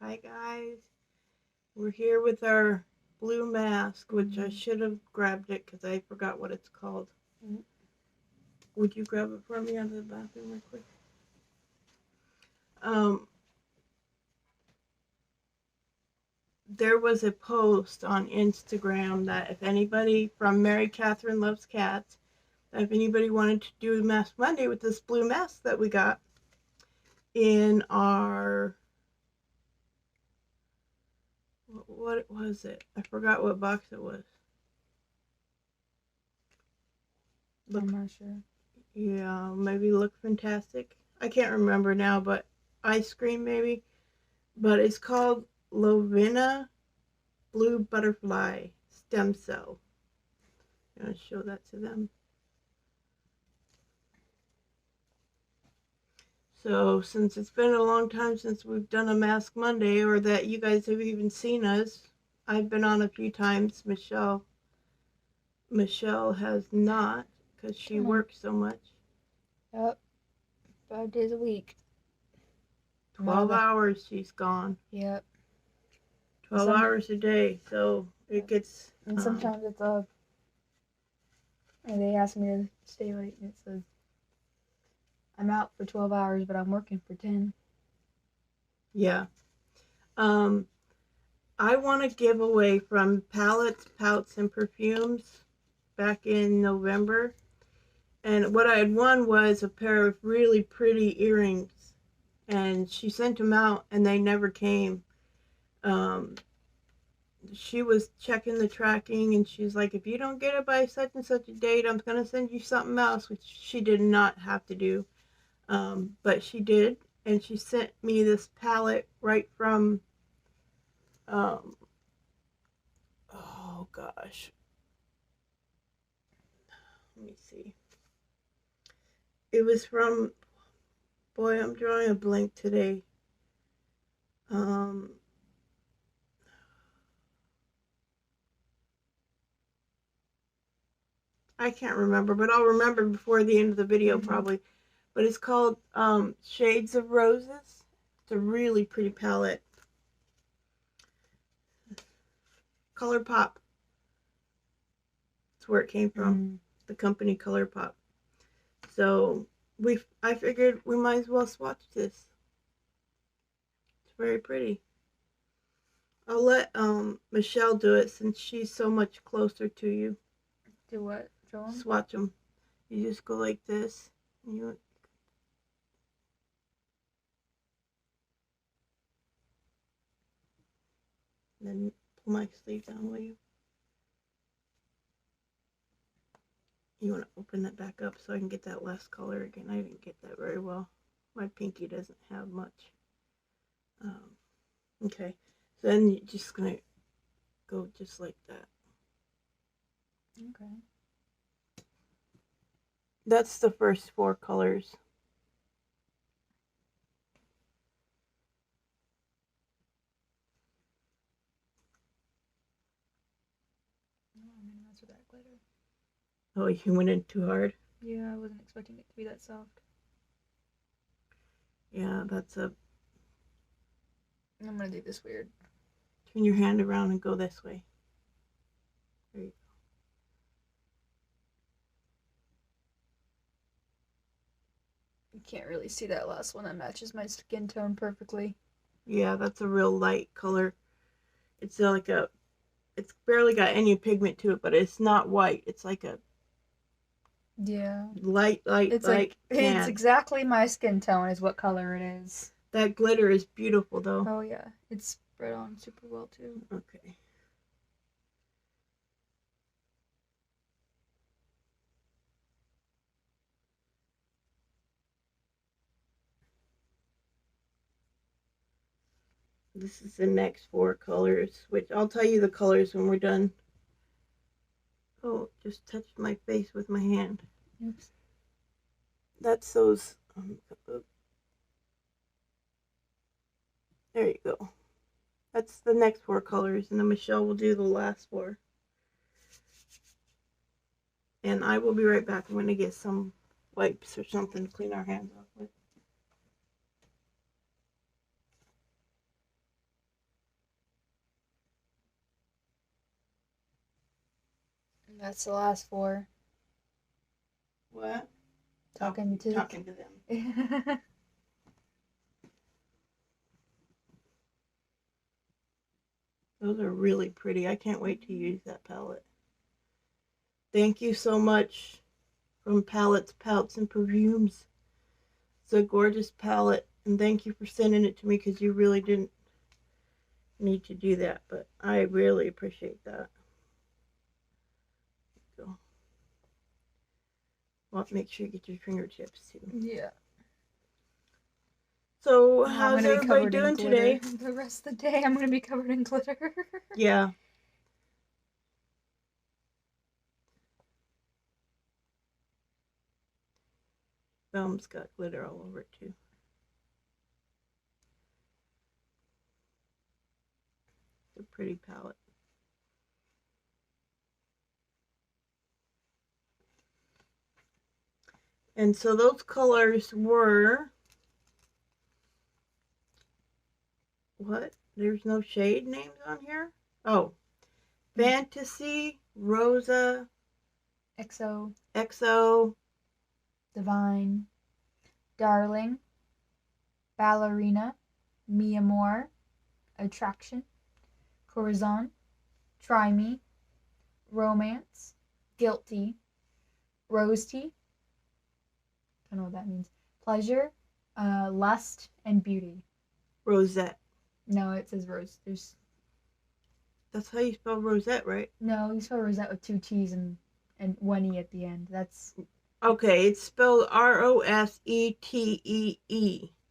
Hi guys, we're here with our blue mask, which I should have grabbed it because I forgot what it's called. Would you grab it for me out of the bathroom real quick? There was a post on Instagram that if anybody from Mary Catherine Loves Cats, that if anybody wanted to do Mask Monday with this blue mask that we got in our, what was it? I forgot what box it was. I'm not sure. Yeah, maybe Look Fantastic. I can't remember now, but Ice Cream maybe. But it's called Lovina Blue Butterfly Stem Cell. I'm going to show that to them. So since it's been a long time since we've done a Mask Monday, or that you guys have even seen us, I've been on a few times. Michelle has not, because she works so much. Yep. 5 days a week. 12 hours she's gone. Yep. 12 hours a day, so it gets... And sometimes it's and they ask me to stay late, and it says, I'm out for 12 hours, but I'm working for 10. Yeah. I want to give away from Pallets, Pouts, and Perfumes back in November. And what I had won was a pair of really pretty earrings. And she sent them out, and they never came. She was checking the tracking, and she's like, if you don't get it by such and such a date, I'm going to send you something else, which she did not have to do. But she did, and she sent me this palette right from... oh gosh, let me see. It was from, boy, I'm drawing a blank today. I can't remember, but I'll remember before the end of the video probably. But it's called Shades of Roses. It's a really pretty palette. ColourPop. That's where it came from. The company ColourPop. So I figured we might as well swatch this. It's very pretty. I'll let Michelle do it since she's so much closer to you. Do what? Show them? Swatch them. You just go like this. And then pull my sleeve down, will you? You want to open that back up so I can get that last color again. I didn't get that very well. My pinky doesn't have much. Okay, so then you're just going to go just like that. Okay. That's the first 4 colors. With that glitter. Oh, you went in too hard? Yeah, I wasn't expecting it to be that soft. Yeah, that's a... I'm going to do this weird. Turn your hand around and go this way. There you go. You can't really see that last one. That matches my skin tone perfectly. Yeah, that's a real light color. It's like a... It's barely got any pigment to it, but it's not white. It's like a... Yeah. Light, it's like it's exactly my skin tone is what color it is. That glitter is beautiful, though. Oh, yeah. It's spread on super well, too. Okay. This is the next 4 colors, which I'll tell you the colors when we're done. Oh, just touched my face with my hand. Oops. That's those... there you go. That's the next 4 colors, and then Michelle will do the last 4. And I will be right back. I'm going to get some wipes or something to clean our hands off with. That's the last four. What? Talking to them. Those are really pretty. I can't wait to use that palette. Thank you so much from Pallets, Pouts, and Perfumes. It's a gorgeous palette, and thank you for sending it to me because you really didn't need to do that, but I really appreciate that. Go. Well, make sure you get your fingertips too. Yeah. So, I'm how's gonna be everybody covered in doing glitter. today? The rest of the day, I'm gonna be covered in glitter. Yeah. Film's got glitter all over it too. It's a pretty palette. And so those colors were what? There's no shade names on here? Oh. Fantasy, Rosa, XO, XO, Divine, Darling, Ballerina, Mi Amor, Attraction, Corazon, Try Me, Romance, Guilty, Rose Tea, don't know what that means, Pleasure, Lust, and Beauty. Rosette. No, it says Rose. That's how you spell Rosette, right? No, you spell Rosette with two T's and one E at the end. That's okay. It's spelled Rosetee.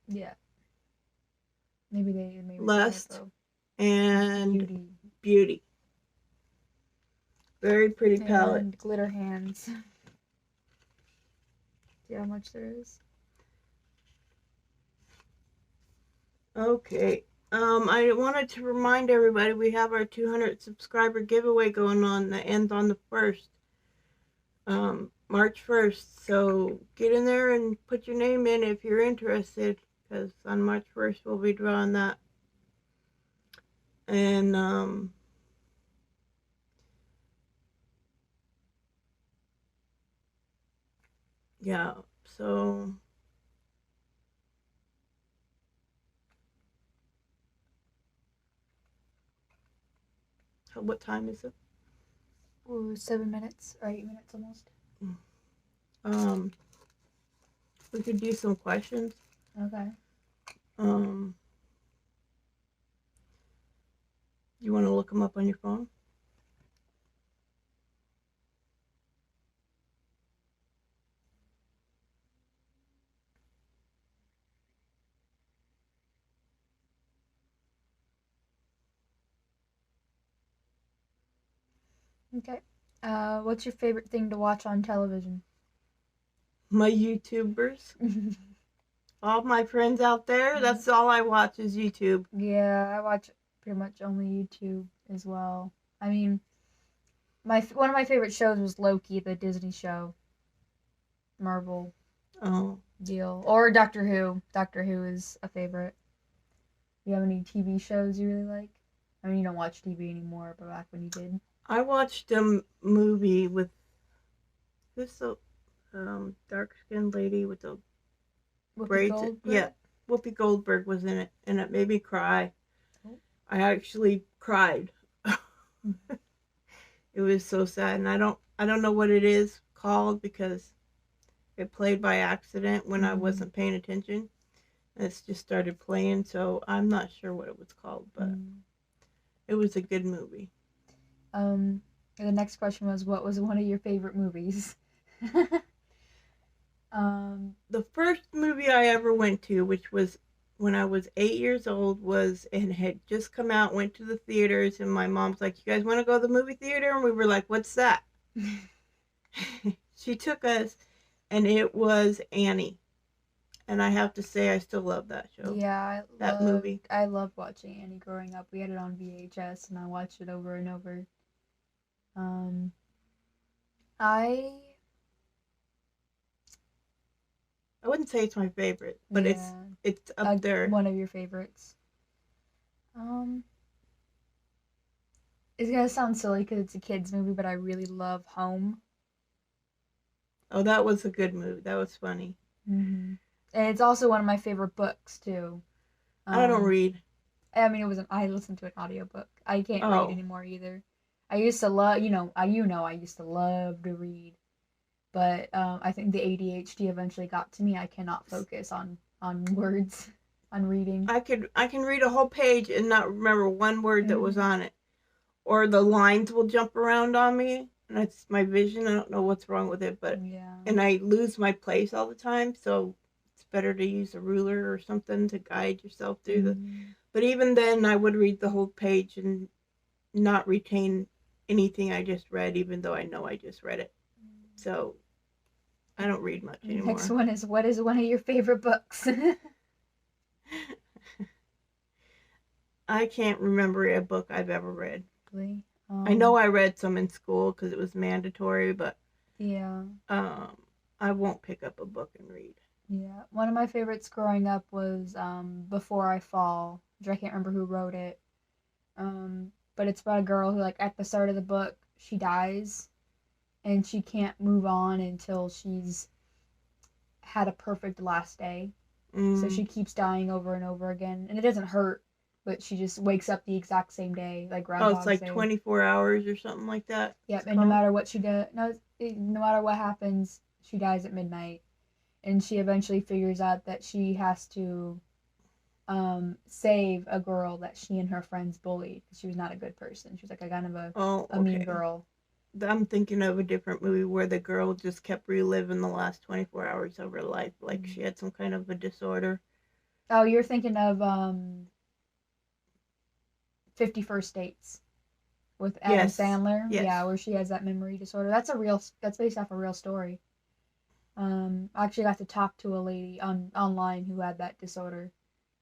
Yeah. Maybe Lust and beauty. Very pretty palette. And glitter hands. See how much there is? Okay. I wanted to remind everybody we have our 200 subscriber giveaway going on that ends on the 1st. March 1st. So get in there and put your name in if you're interested, because on March 1st we'll be drawing that. And yeah, so what time is it? Ooh, 7 minutes or 8 minutes almost. We could do some questions. Okay. You want to look them up on your phone? Okay. What's your favorite thing to watch on television? My YouTubers. All my friends out there, that's all I watch is YouTube. Yeah, I watch pretty much only YouTube as well. I mean, one of my favorite shows was Loki, the Disney show. Marvel deal. Or Doctor Who. Doctor Who is a favorite. Do you have any TV shows you really like? I mean, you don't watch TV anymore, but back when you did. I watched a movie with who's the dark-skinned lady with the braids. Yeah, Whoopi Goldberg was in it, and it made me cry. Oh. I actually cried. It was so sad, and I don't know what it is called because it played by accident when I wasn't paying attention. It's just started playing, so I'm not sure what it was called, but it was a good movie. The next question was, what was one of your favorite movies? The first movie I ever went to, which was when I was 8 years old, and had just come out, went to the theaters, and my mom's like, "You guys want to go to the movie theater?" And we were like, "What's that?" She took us, and it was Annie. And I have to say, I still love that show. Yeah, that movie. I loved watching Annie growing up. We had it on VHS, and I watched it over and over. I wouldn't say it's my favorite, but it's up there. One of your favorites. It's gonna sound silly because it's a kids movie, but I really love Home. Oh, that was a good movie. That was funny. Mm-hmm. And it's also one of my favorite books too. I don't Um, read. I mean, I listened to an audiobook. I can't read Oh, anymore either. I used to love, I used to love to read, but I think the ADHD eventually got to me. I cannot focus on words, on reading. I can read a whole page and not remember one word that was Mm-hmm. on it, or the lines will jump around on me, and that's my vision. I don't know what's wrong with it, but Yeah. and I lose my place all the time. So it's better to use a ruler or something to guide yourself through the. Mm-hmm. But even then, I would read the whole page and not retain anything I just read, even though I know I just read it. So I don't read much Next anymore. one is, what is one of your favorite books? I can't remember a book I've ever read. Really? I know I read some in school because it was mandatory, but Yeah. um, I won't pick up a book and read. Yeah. One of my favorites growing up was Before I Fall, which I can't remember who wrote it. But it's about a girl who, like, at the start of the book, she dies and she can't move on until she's had a perfect last day. So Mm. she keeps dying over and over again, and it doesn't hurt, but she just wakes up the exact same day, like Oh, it's Groundhog's like Day. 24 hours or something like that. Yep, It's and no called. matter what she does, no matter what happens, she dies at midnight, and she eventually figures out that she has to save a girl that she and her friends bullied. She was not a good person. She was like a kind of Oh, a mean okay. girl. I'm thinking of a different movie where the girl just kept reliving the last 24 hours of her life, like she had some kind of a disorder. Oh, you're thinking of 50 First Dates with Adam Yes, Sandler. yes. Yeah, where she has that memory disorder. That's based off a real story. I actually got to talk to a lady online who had that disorder,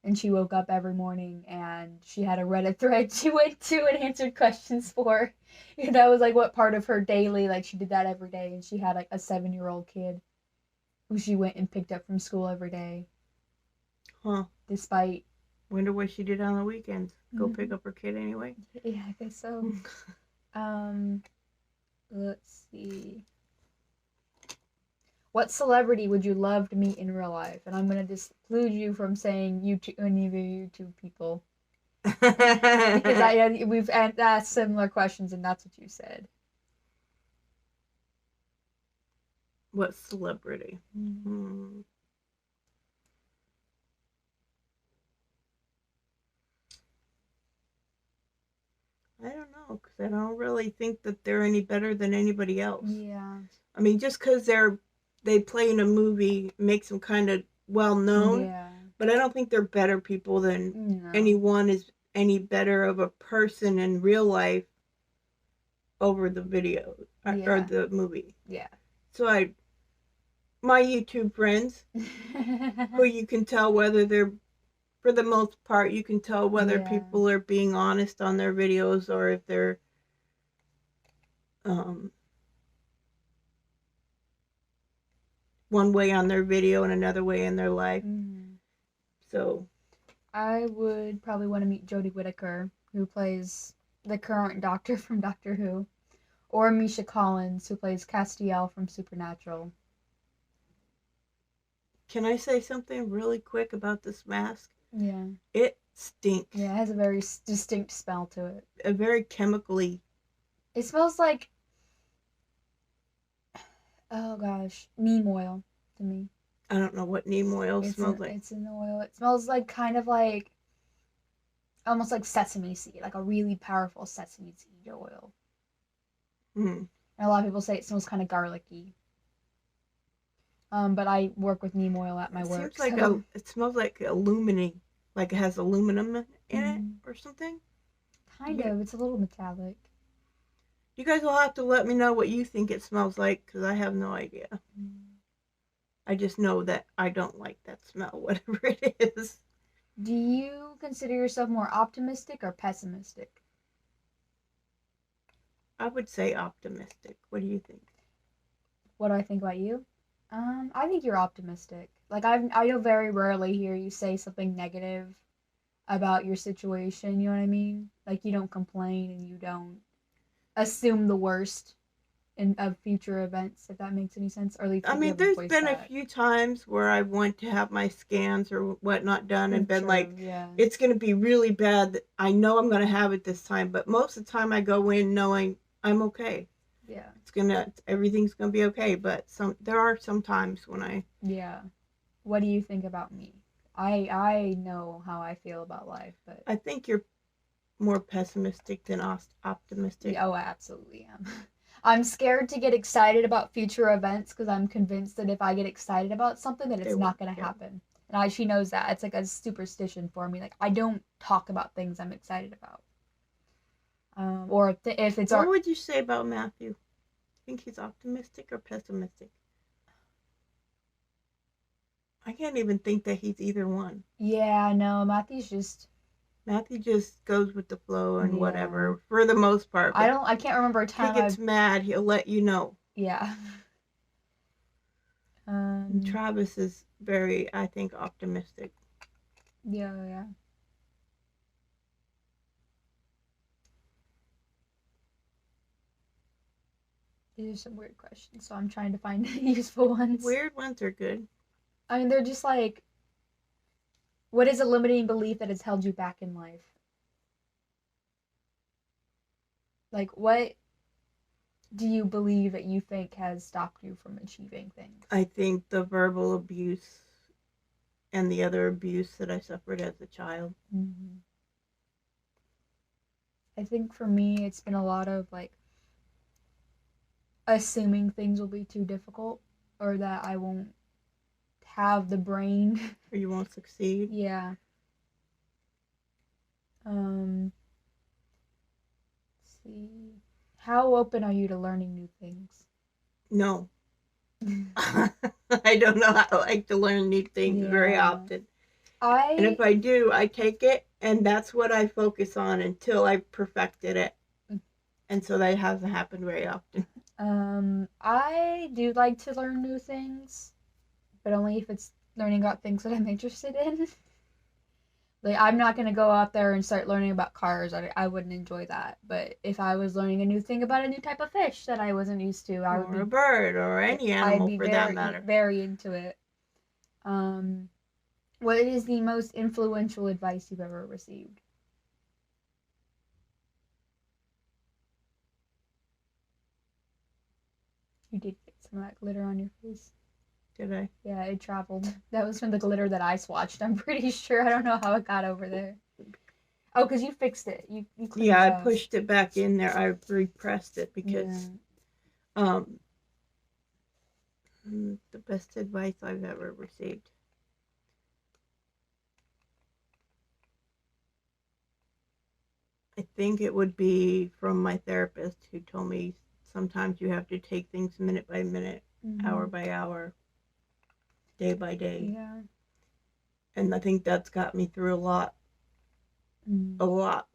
and she woke up every morning and she had a Reddit thread she went to and answered questions for. And that was like what part of her daily, like she did that every day, and she had like a 7-year-old kid who she went and picked up from school every day, Huh. despite. Wonder what she did on the weekends. Go pick Mm-hmm. up her kid anyway. Yeah, I guess so. Um, let's see. What celebrity would you love to meet in real life? And I'm gonna disclude you from saying YouTube, any of your YouTube people, because we've asked similar questions and that's what you said. What celebrity? Mm. Hmm. I don't know because I don't really think that they're any better than anybody else. Yeah. I mean, just because they play in a movie makes them kind of well known, Yeah. but I don't think they're better people than No. anyone is any better of a person in real life over the video or Yeah. the movie. Yeah. So my YouTube friends, who you can tell whether they're, for the most part, you can tell whether Yeah. people are being honest on their videos or if they're um, one way on their video and another way in their life. Mm. So I would probably want to meet Jodie Whittaker, who plays the current Doctor from Doctor Who, or Misha Collins, who plays Castiel from Supernatural. can I say something really quick about this mask? Yeah. It stinks. Yeah, it has a very distinct smell to it. A very chemically. It smells like, oh gosh, neem oil to me. I don't know what neem oil smells like. It's an oil. It smells like kind of like almost like sesame seed, like a really powerful sesame seed oil. Hmm. And a lot of people say it smells kind of garlicky. But I work with neem oil at my It work, seems like so it smells like aluminum, like it has aluminum in it or something. kind You, of. It's a little metallic. you guys will have to let me know what you think it smells like because I have no idea. I just know that I don't like that smell, whatever it is. Do you consider yourself more optimistic or pessimistic? I would say optimistic. What do you think? What do I think about you? I think you're optimistic. Like I very rarely hear you say something negative about your situation, you know what I mean? Like, you don't complain and you don't assume the worst of future events, if that makes any sense. Or at least I if you mean, haven't there's voiced been a that. few times where I went to have my scans or whatnot done and been True, like, yeah. it's going to be really bad. I know I'm going to have it this time, but most of the time I go in knowing I'm okay. Yeah. Everything's gonna be okay. But there are some times when Yeah. What do you think about me? I know how I feel about life, but I think you're more pessimistic than optimistic. yeah, oh, I absolutely am. I'm scared to get excited about future events because I'm convinced that if I get excited about something, that it's not going to happen. And she knows that. It's like a superstition for me. Like, I don't talk about things I'm excited about. Or if it's What would you say about Matthew? Think he's optimistic or pessimistic? I can't even think that he's either one. Yeah, no, Matthew just goes with the flow and whatever for the most part. I can't remember a time he gets mad, he'll let you know. Yeah. And Travis is very, I think, optimistic. Yeah. These are some weird questions, so I'm trying to find useful ones. Weird ones are good. I mean, they're just like, what is a limiting belief that has held you back in life? Like, what do you believe that you think has stopped you from achieving things? I think the verbal abuse and the other abuse that I suffered as a child. Mm-hmm. I think for me, it's been a lot of like assuming things will be too difficult or that I won't have the brain. Or you won't succeed. Yeah. Let's see. How open are you to learning new things? No. I don't know how I like to learn new things very often. And if I do, I take it and that's what I focus on until I've perfected it. And so that hasn't happened very often. I do like to learn new things, but only if it's learning about things that I'm interested in. Like, I'm not going to go out there and start learning about cars. I wouldn't enjoy that. But if I was learning a new thing about a new type of fish that I wasn't used to, I would be... Or a bird, or any animal for that matter. Very into it. What is the most influential advice you've ever received? You did get some of that glitter on your face. Did I? Yeah, it traveled. That was from the glitter that I swatched. I'm pretty sure. I don't know how it got over there. Oh, because you fixed it. You yeah, I pushed it back in there. I repressed it because the best advice I've ever received. I think it would be from my therapist who told me sometimes you have to take things minute by minute, hour by hour, day by day. Yeah. And I think that's got me through a lot. A lot.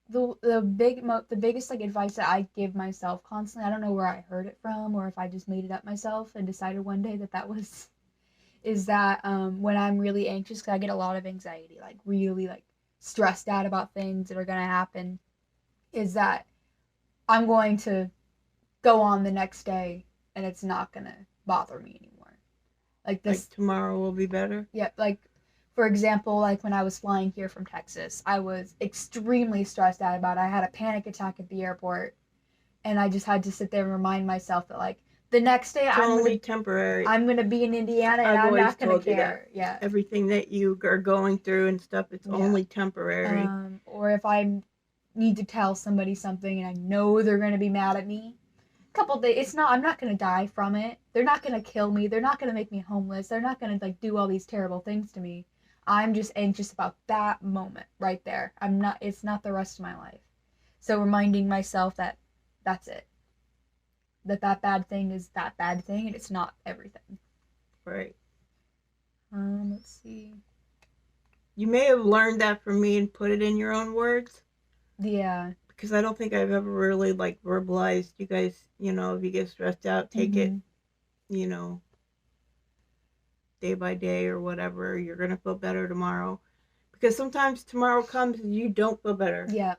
The biggest like advice that I give myself constantly, I don't know where I heard it from or if I just made it up myself and decided one day that was, is that when I'm really anxious, because I get a lot of anxiety, like really like stressed out about things that are gonna happen, is that I'm going to go on the next day and it's not gonna bother me anymore. Like tomorrow will be better. Yeah, like for example, like when I was flying here from Texas, I was extremely stressed out about it. I had a panic attack at the airport, and I just had to sit there and remind myself that like the next day temporary. I'm gonna be in Indiana and I'm not gonna care. Yeah, everything that you are going through and stuff, it's only temporary. Or if I need to tell somebody something and I know they're gonna be mad at me, couple days, I'm not gonna die from it. They're not gonna kill me. They're not gonna make me homeless. They're not gonna like do all these terrible things to me. I'm just anxious about that moment right there. It's not the rest of my life. So reminding myself that that's it. That bad thing is that bad thing and it's not everything. Right. Let's see. You may have learned that from me and put it in your own words. Yeah. Because I don't think I've ever really like verbalized, you guys, if you get stressed out, take it, day by day or whatever. You're going to feel better tomorrow. Because sometimes tomorrow comes and you don't feel better. Yeah.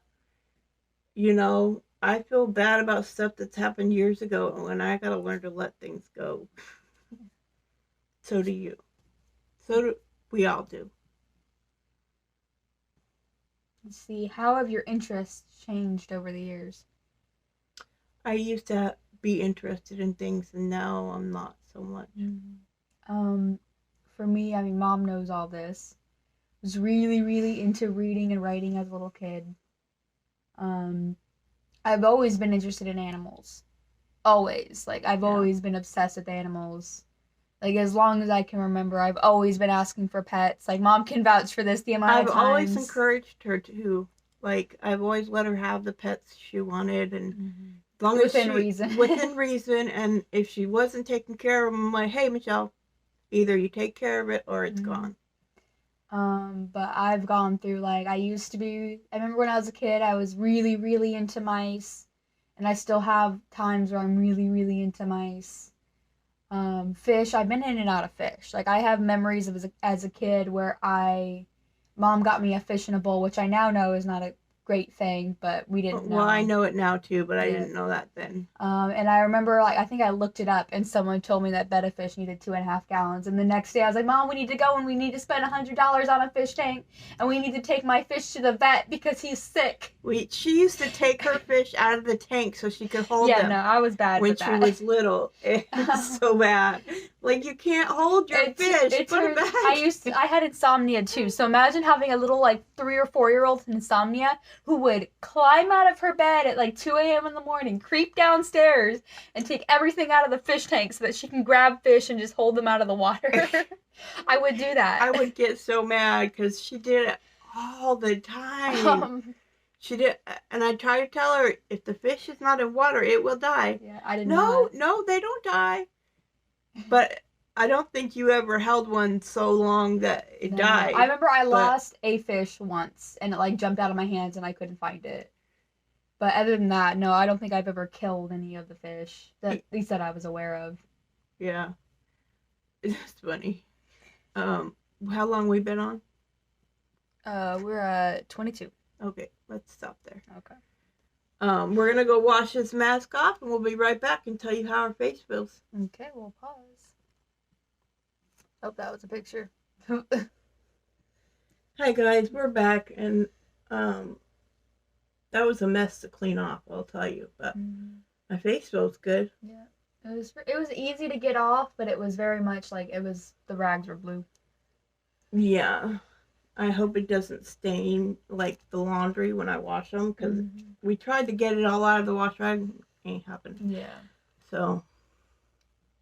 You know, I feel bad about stuff that's happened years ago, and I got to learn to let things go. So do you. So do we all do. Let's see. How have your interests changed over the years? I used to be interested in things, and now I'm not so much. For me, I mean, Mom knows all this. Was really, really into reading and writing as a little kid. I've always been interested in animals. Always. Like, I've always been obsessed with animals. Like, as long as I can remember, I've always been asking for pets. Like, Mom can vouch for this, the amount of times. I've always encouraged her to. Like, I've always let her have the pets she wanted, and as long within reason. Within reason, and if she wasn't taking care of them, I'm like, hey, Michelle, either you take care of it or it's gone. But I've gone through, like, I remember when I was a kid, I was really, really into mice, and I still have times where I'm really, really into mice. Fish, I've been in and out of fish. Like, I have memories of as a kid where Mom got me a fish in a bowl, which I now know is not a great thing, but we didn't know. Well, I know it now too, but I didn't know that then. And I remember, like, I think I looked it up, and someone told me that betta fish needed 2.5 gallons. And the next day, I was like, Mom, we need to go, and we need to spend $100 on a fish tank, and we need to take my fish to the vet because he's sick. She used to take her fish out of the tank so she could hold them. Yeah, no, I was bad when she was little. It's so bad. Like, you can't hold your fish. Put it back. I had insomnia too. So imagine having a little, like, 3 or 4 year old with insomnia who would climb out of her bed at like 2 a.m. in the morning, creep downstairs, and take everything out of the fish tank so that she can grab fish and just hold them out of the water. I would do that. I would get so mad because she did it all the time. She did, and I try to tell her, if the fish is not in water, it will die. Yeah, I didn't know. No, they don't die. But I don't think you ever held one so long that it died. I remember I lost a fish once, and it, like, jumped out of my hands, and I couldn't find it. But other than that, no, I don't think I've ever killed any of the fish, at least that I was aware of. Yeah. It's funny. How long we been on? We're at 22. Okay, let's stop there. Okay. We're gonna go wash this mask off, and we'll be right back and tell you how our face feels. Okay, we'll pause. Oh, that was a picture. Hi guys, we're back, and that was a mess to clean off, I'll tell you, but my face feels good. Yeah, it was easy to get off, but it was very much like the rags were blue. Yeah, I hope it doesn't stain like the laundry when I wash them, because we tried to get it all out of the wash rag, ain't happened. Yeah. So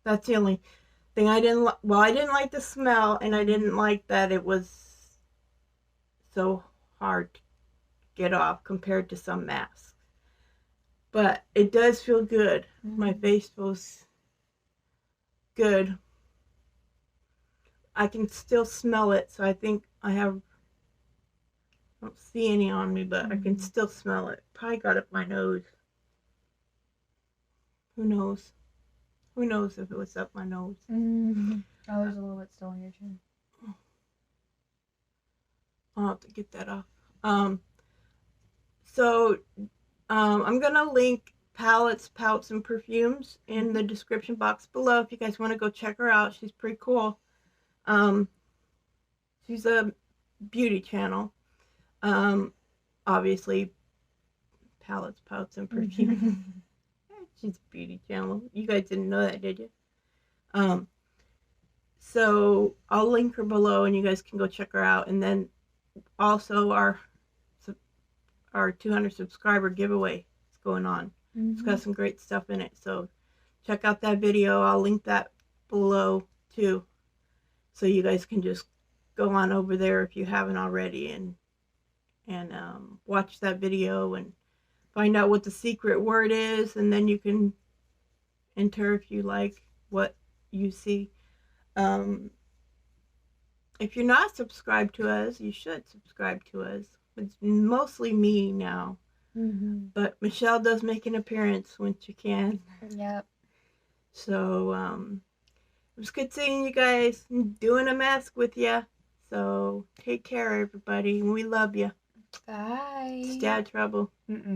that's the only thing I didn't like. Well, I didn't like the smell, and I didn't like that it was so hard to get off compared to some masks. But it does feel good. My face feels good. I can still smell it, so I think I don't see any on me, but I can still smell it. Probably got up my nose. Who knows? Who knows if it was up my nose? Oh, there's a little bit still on your chin. I'll have to get that off. So I'm gonna link Pallets, Pouts, and Perfumes in the description box below if you guys want to go check her out. She's pretty cool. She's a beauty channel. Obviously, Pallets, Pouts, and Perfumes. She's a beauty channel. You guys didn't know that, did you? So I'll link her below, and you guys can go check her out. And then also our 200 subscriber giveaway is going on. It's got some great stuff in it. So check out that video. I'll link that below too, so you guys can just go on over there if you haven't already and watch that video and find out what the secret word is, and then you can enter if you like what you see. If you're not subscribed to us, you should subscribe to us. It's mostly me now, but Michelle does make an appearance when she can. Yep. So It was good seeing you guys, doing a mask with you. So take care, everybody. We love you. Bye. Stay out of trouble. Mm-mm.